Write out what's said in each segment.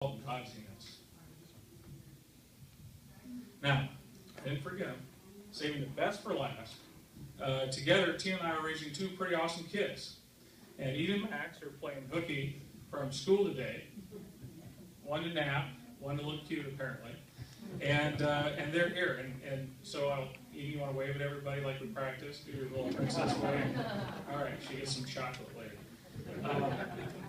in God's hands. Now, I didn't forget, saving the best for last. Together, Tina and I are raising two pretty awesome kids. And Eden and Max are playing hooky from school today. One to nap, one to look cute apparently. And they're here. And so, Eden, you want to wave at everybody like we practiced? Do your little princess wave. All right, she gets some chocolate later.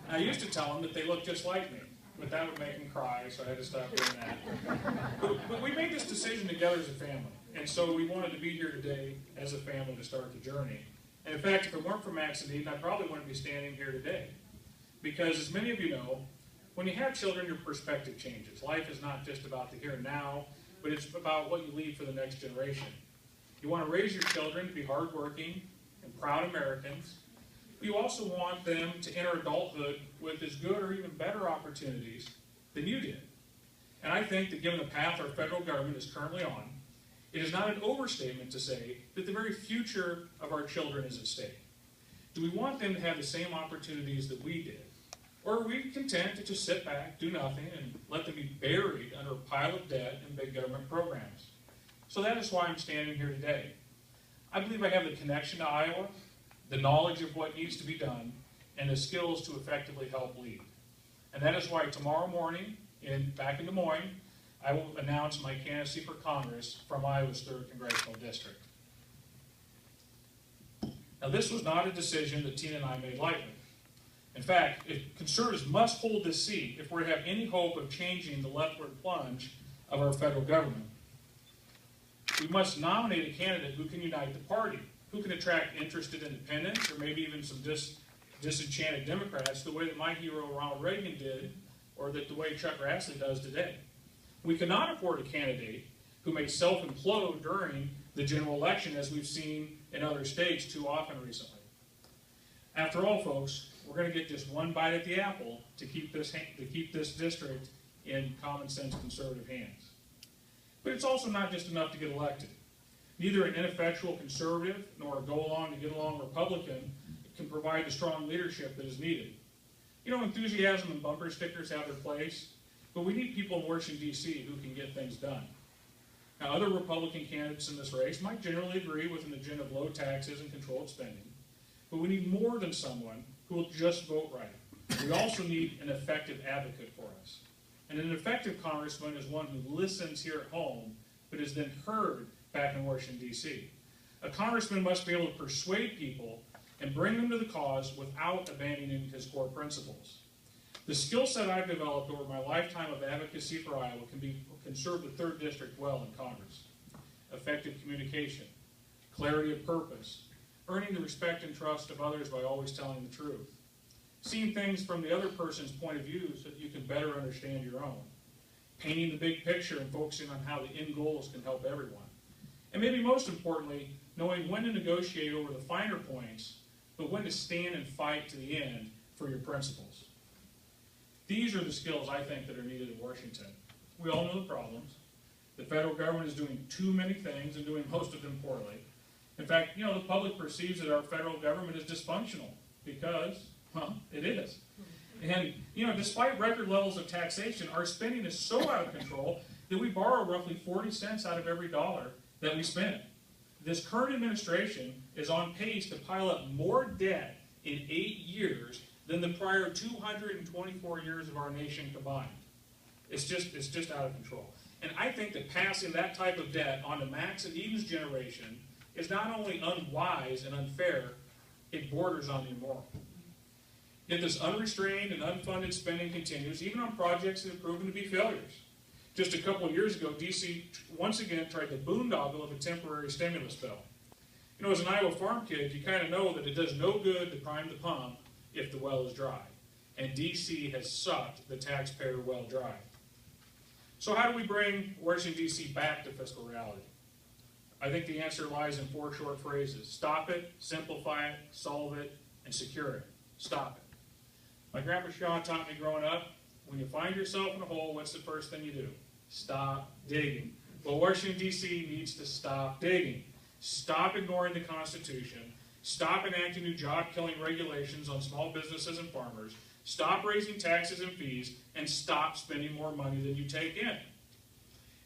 I used to tell them that they look just like me, but that would make them cry, so I had to stop doing that. But we made this decision together as a family, and so we wanted to be here today as a family to start the journey. And in fact, if it weren't for Max and Eden, I probably wouldn't be standing here today. Because as many of you know, when you have children, your perspective changes. Life is not just about the here and now, but it's about what you leave for the next generation. You want to raise your children to be hardworking and proud Americans. You also want them to enter adulthood with as good or even better opportunities than you did. And I think that given the path our federal government is currently on, it is not an overstatement to say that the very future of our children is at stake. Do we want them to have the same opportunities that we did? Or are we content to just sit back, do nothing, and let them be buried under a pile of debt and big government programs? So that is why I'm standing here today. I believe I have the connection to Iowa, the knowledge of what needs to be done, and the skills to effectively help lead. And that is why tomorrow morning, back in Des Moines, I will announce my candidacy for Congress from Iowa's 3rd Congressional District. Now, this was not a decision that Tina and I made lightly. In fact, conservatives must hold this seat if we're to have any hope of changing the leftward plunge of our federal government. We must nominate a candidate who can unite the party, who can attract interested independents, or maybe even some disenchanted Democrats, the way that my hero Ronald Reagan did, or that the way Chuck Grassley does today. We cannot afford a candidate who may self-implode during the general election, as we've seen in other states too often recently. After all, folks, we're going to get just one bite at the apple to keep this district in common sense conservative hands. But it's also not just enough to get elected. Neither an ineffectual conservative nor a go-along-to-get-along Republican can provide the strong leadership that is needed. You know, enthusiasm and bumper stickers have their place, but we need people in Washington, D.C. who can get things done. Now, other Republican candidates in this race might generally agree with an agenda of low taxes and controlled spending, but we need more than someone who will just vote right. We also need an effective advocate for us. And an effective congressman is one who listens here at home, but is then heard back in Washington, D.C. A congressman must be able to persuade people and bring them to the cause without abandoning his core principles. The skill set I've developed over my lifetime of advocacy for Iowa can serve the 3rd District well in Congress. Effective communication, clarity of purpose, earning the respect and trust of others by always telling the truth, seeing things from the other person's point of view so that you can better understand your own, painting the big picture and focusing on how the end goals can help everyone. And maybe most importantly, knowing when to negotiate over the finer points, but when to stand and fight to the end for your principles. These are the skills I think that are needed in Washington. We all know the problems. The federal government is doing too many things and doing most of them poorly. In fact, you know, the public perceives that our federal government is dysfunctional because, well, it is. And, you know, despite record levels of taxation, our spending is so out of control that we borrow roughly 40 cents out of every dollar that we spend. This current administration is on pace to pile up more debt in 8 years than the prior 224 years of our nation combined. It's just out of control. And I think that passing that type of debt on to Max and Eden's generation is not only unwise and unfair, it borders on the immoral. Yet this unrestrained and unfunded spending continues, even on projects that have proven to be failures. Just a couple of years ago, D.C. once again tried the boondoggle of a temporary stimulus bill. You know, as an Iowa farm kid, you kind of know that it does no good to prime the pump if the well is dry. And D.C. has sucked the taxpayer well dry. So how do we bring Washington, D.C. back to fiscal reality? I think the answer lies in 4 short phrases. Stop it, simplify it, solve it, and secure it. Stop it. My Grandpa Shaw taught me growing up, when you find yourself in a hole, what's the first thing you do? Stop digging. Well, Washington, D.C. needs to stop digging. Stop ignoring the Constitution. Stop enacting new job-killing regulations on small businesses and farmers. Stop raising taxes and fees, and stop spending more money than you take in.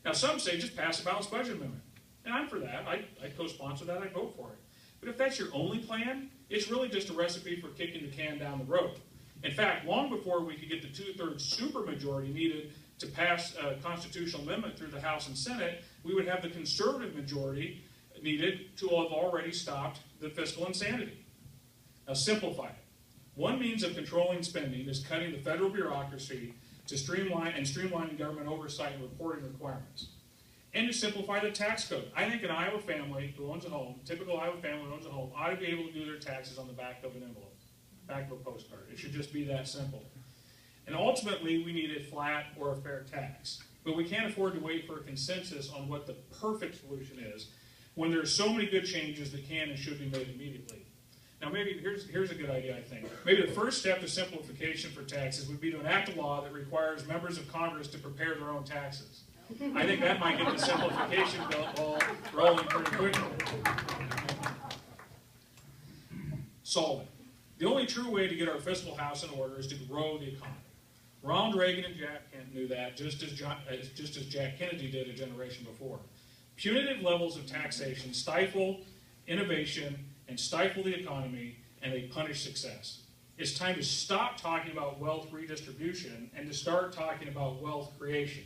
Now, some say just pass a balanced budget amendment. And I'm for that. I co-sponsor that. I vote for it. But if that's your only plan, it's really just a recipe for kicking the can down the road. In fact, long before we could get the 2/3 supermajority needed to pass a constitutional amendment through the House and Senate, we would have the conservative majority needed to have already stopped the fiscal insanity. Now, simplify it. One means of controlling spending is cutting the federal bureaucracy to streamlining government oversight and reporting requirements. And to simplify the tax code. I think an Iowa family who owns a home, typical Iowa family who owns a home, ought to be able to do their taxes on the back of an envelope, back of a postcard. It should just be that simple. And ultimately, we need a flat or a fair tax. But we can't afford to wait for a consensus on what the perfect solution is when there are so many good changes that can and should be made immediately. Now, maybe here's a good idea, I think. Maybe the first step to simplification for taxes would be to enact a law that requires members of Congress to prepare their own taxes. I think that might get the simplification ball rolling pretty quickly. Solve it. The only true way to get our fiscal house in order is to grow the economy. Ronald Reagan and Jack Kent knew that, just as Jack Kennedy did a generation before. Punitive levels of taxation stifle innovation and stifle the economy, and they punish success. It's time to stop talking about wealth redistribution and to start talking about wealth creation.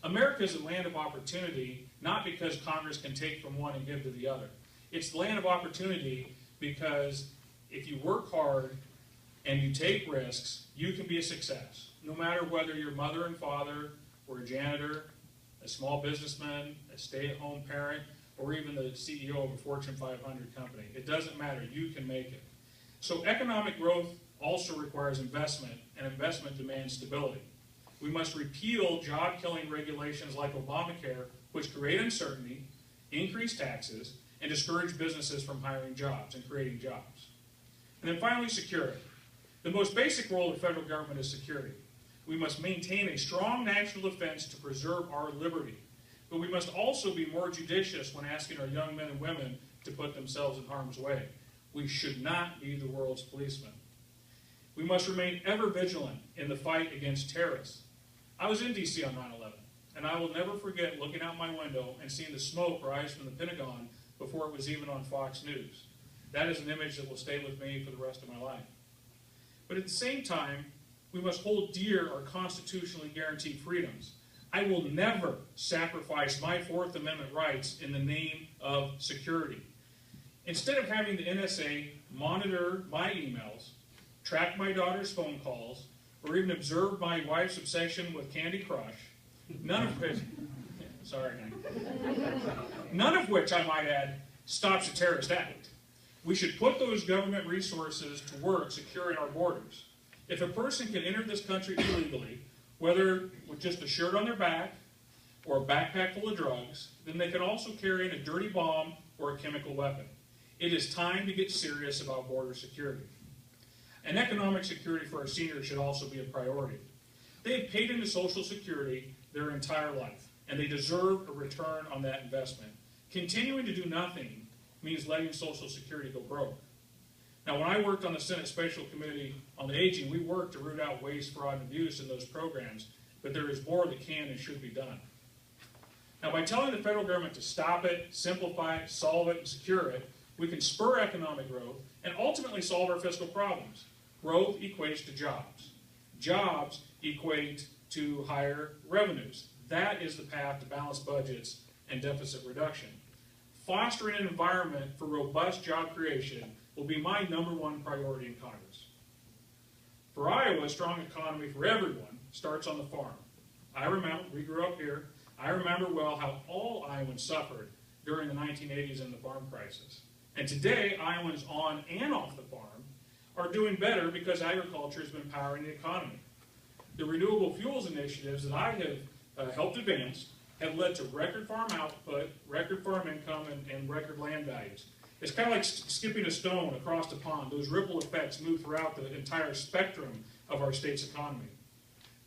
America is a land of opportunity, not because Congress can take from one and give to the other. It's the land of opportunity because if you work hard and you take risks, you can be a success. No matter whether you're mother and father, or a janitor, a small businessman, a stay-at-home parent, or even the CEO of a Fortune 500 company. It doesn't matter. You can make it. So economic growth also requires investment, and investment demands stability. We must repeal job-killing regulations like Obamacare, which create uncertainty, increase taxes, and discourage businesses from hiring jobs and creating jobs. And then finally, security. The most basic role of the federal government is security. We must maintain a strong national defense to preserve our liberty. But we must also be more judicious when asking our young men and women to put themselves in harm's way. We should not be the world's policemen. We must remain ever vigilant in the fight against terrorists. I was in D.C. on 9/11, and I will never forget looking out my window and seeing the smoke rise from the Pentagon before it was even on Fox News. That is an image that will stay with me for the rest of my life. But at the same time, we must hold dear our constitutionally guaranteed freedoms. I will never sacrifice my Fourth Amendment rights in the name of security. Instead of having the NSA monitor my emails, track my daughter's phone calls, or even observe my wife's obsession with Candy Crush, none of which, I might add, stops a terrorist act. We should put those government resources to work securing our borders. If a person can enter this country illegally, whether with just a shirt on their back or a backpack full of drugs, then they can also carry in a dirty bomb or a chemical weapon. It is time to get serious about border security. And economic security for our seniors should also be a priority. They have paid into Social Security their entire life, and they deserve a return on that investment. Continuing to do nothing means letting Social Security go broke. Now, when I worked on the Senate Special Committee on the Aging, we worked to root out waste, fraud, and abuse in those programs, but there is more that can and should be done. Now, by telling the federal government to stop it, simplify it, solve it, and secure it, we can spur economic growth and ultimately solve our fiscal problems. Growth equates to jobs. Jobs equate to higher revenues. That is the path to balanced budgets and deficit reduction. Fostering an environment for robust job creation will be my #1 priority in Congress. For Iowa, a strong economy for everyone starts on the farm. I remember, we grew up here, I remember well how all Iowans suffered during the 1980s and the farm crisis. And today, Iowans on and off the farm are doing better because agriculture has been powering the economy. The renewable fuels initiatives that I have helped advance have led to record farm output, record farm income, and record land values. It's kind of like skipping a stone across the pond. Those ripple effects move throughout the entire spectrum of our state's economy.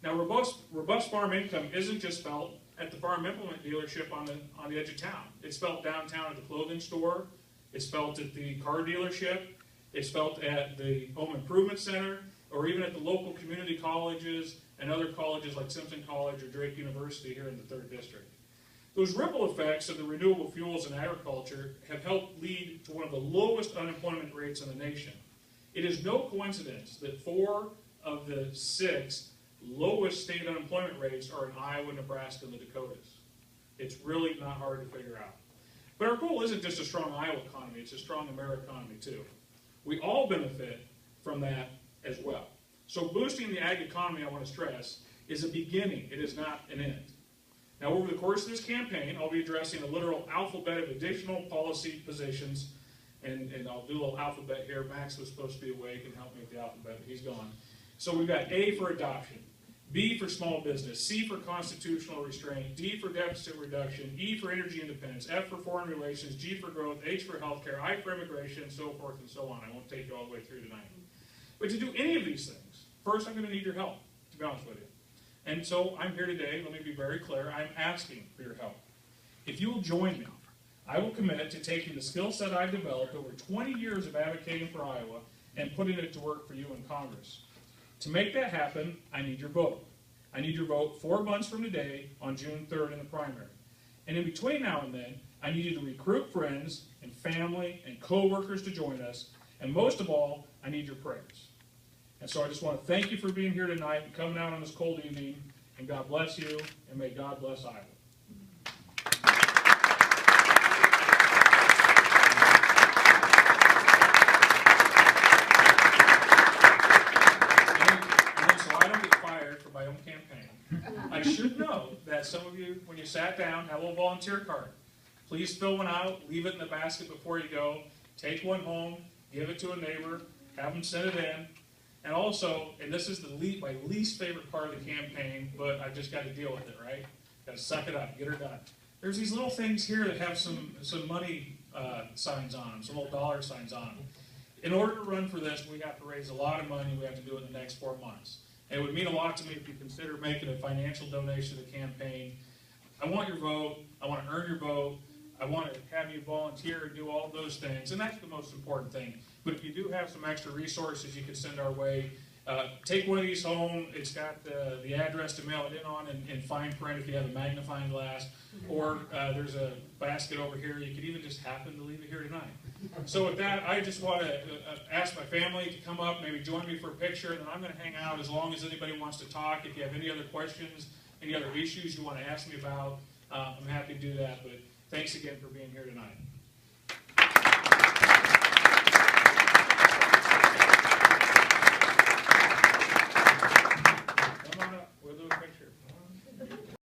Now, robust farm income isn't just felt at the farm implement dealership on the edge of town. It's felt downtown at the clothing store. It's felt at the car dealership. It's felt at the home improvement center or even at the local community colleges and other colleges like Simpson College or Drake University here in the 3rd District. Those ripple effects of the renewable fuels in agriculture have helped lead to one of the lowest unemployment rates in the nation. It is no coincidence that 4 of the 6 lowest state unemployment rates are in Iowa, Nebraska, and the Dakotas. It's really not hard to figure out. But our goal isn't just a strong Iowa economy, it's a strong American economy too. We all benefit from that as well. So boosting the ag economy, I want to stress, is a beginning. It is not an end. Now, over the course of this campaign, I'll be addressing a literal alphabet of additional policy positions, and I'll do a little alphabet here. Max was supposed to be awake and help me with the alphabet, but he's gone. So we've got A for adoption, B for small business, C for constitutional restraint, D for deficit reduction, E for energy independence, F for foreign relations, G for growth, H for healthcare, I for immigration, and so forth and so on. I won't take you all the way through tonight. But to do any of these things, first I'm going to need your help, to be honest with you. And so I'm here today, let me be very clear, I'm asking for your help. If you will join me, I will commit to taking the skill set I've developed over 20 years of advocating for Iowa and putting it to work for you in Congress. To make that happen, I need your vote. I need your vote 4 months from today on June 3rd in the primary. And in between now and then, I need you to recruit friends and family and co-workers to join us. And most of all, I need your prayers. And so I just want to thank you for being here tonight and coming out on this cold evening. And God bless you, and may God bless Iowa. And so I don't get fired for my own campaign. I should know that some of you, when you sat down, have a little volunteer card. Please fill one out, leave it in the basket before you go, take one home, give it to a neighbor, have them send it in. And also, and this is my least favorite part of the campaign, but I've just got to deal with it, right? Got to suck it up, get her done. There's these little things here that have some money signs on them, some little dollar signs on them. In order to run for this, we have to raise a lot of money. We have to do it in the next 4 months. And it would mean a lot to me if you consider making a financial donation to the campaign. I want your vote. I want to earn your vote. I want to have you volunteer and do all those things, and that's the most important thing. But if you do have some extra resources you can send our way, take one of these home. It's got the address to mail it in on in fine print if you have a magnifying glass, or there's a basket over here. You could even just happen to leave it here tonight. So with that, I just want to ask my family to come up, maybe join me for a picture, and then I'm going to hang out as long as anybody wants to talk. If you have any other questions, any other issues you want to ask me about, I'm happy to do that. But thanks again for being here tonight.